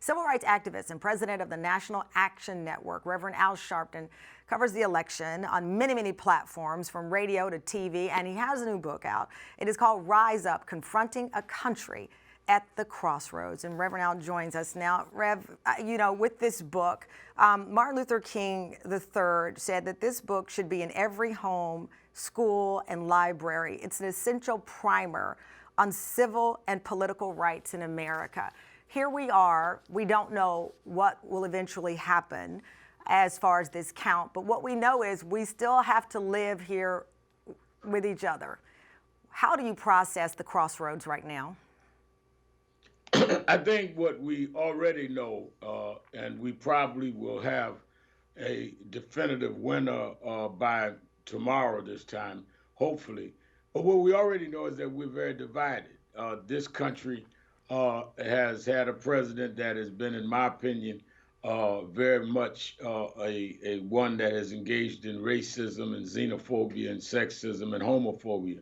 Civil rights activist and president of the National Action Network, Reverend Al Sharpton, covers the election on many, many platforms, from radio to TV, and he has a new book out. It is called Rise Up, Confronting a Country at the Crossroads. And Reverend Al joins us now. Rev, with this book, Martin Luther King III said that this book should be in every home, school, and library. It's an essential primer on civil and political rights in America. Here we are. We don't know what will eventually happen as far as this count, but what we know is we still have to live here with each other. How do you process the crossroads right now? I think what we already know, and we probably will have a definitive winner by tomorrow this time, hopefully. But what we already know is that we're very divided. This country has had a president that has been, in my opinion, very much a one that has engaged in racism and xenophobia and sexism and homophobia.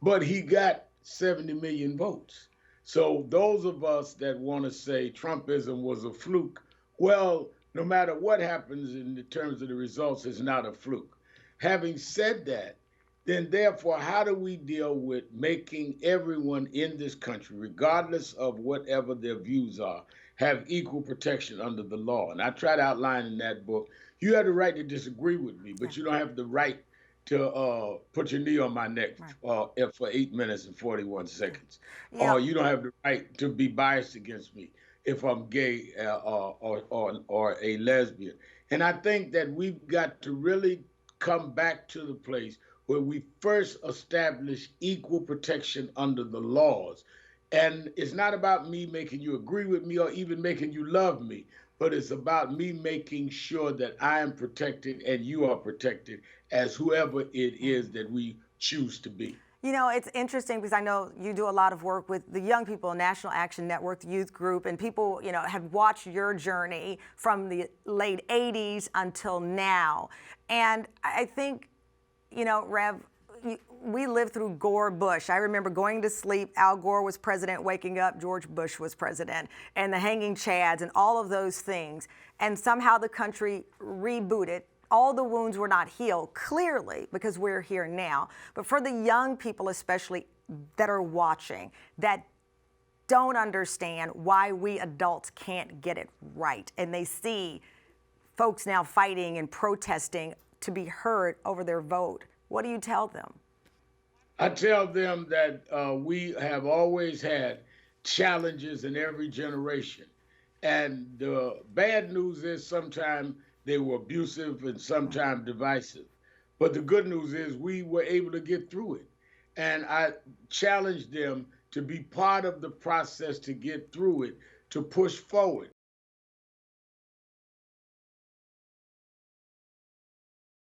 But he got 70 million votes. So those of us that want to say Trumpism was a fluke, well, no matter what happens in terms of the results, it's not a fluke. Having said that, then therefore, how do we deal with making everyone in this country, regardless of whatever their views are, have equal protection under the law? And I try to outline in that book, you have the right to disagree with me, but you don't have the right to put your knee on my neck for 8 minutes and 41 seconds. Yeah. Or you don't have the right to be biased against me if I'm gay or a lesbian. And I think that we've got to really come back to the place where we first establish equal protection under the laws. And it's not about me making you agree with me or even making you love me, but it's about me making sure that I am protected and you are protected as whoever it is that we choose to be. You know, it's interesting because I know you do a lot of work with the young people, National Action Network, the youth group, and people, have watched your journey from the late 80s until now. And I think, Rev, we lived through Gore, Bush. I remember going to sleep, Al Gore was president, waking up, George Bush was president, and the hanging chads and all of those things. And somehow the country rebooted. All the wounds were not healed, clearly, because we're here now. But for the young people especially that are watching, that don't understand why we adults can't get it right, and they see folks now fighting and protesting to be heard over their vote, what do you tell them? I tell them that we have always had challenges in every generation. And the bad news is sometimes they were abusive and sometimes divisive. But the good news is we were able to get through it. And I challenge them to be part of the process to get through it, to push forward.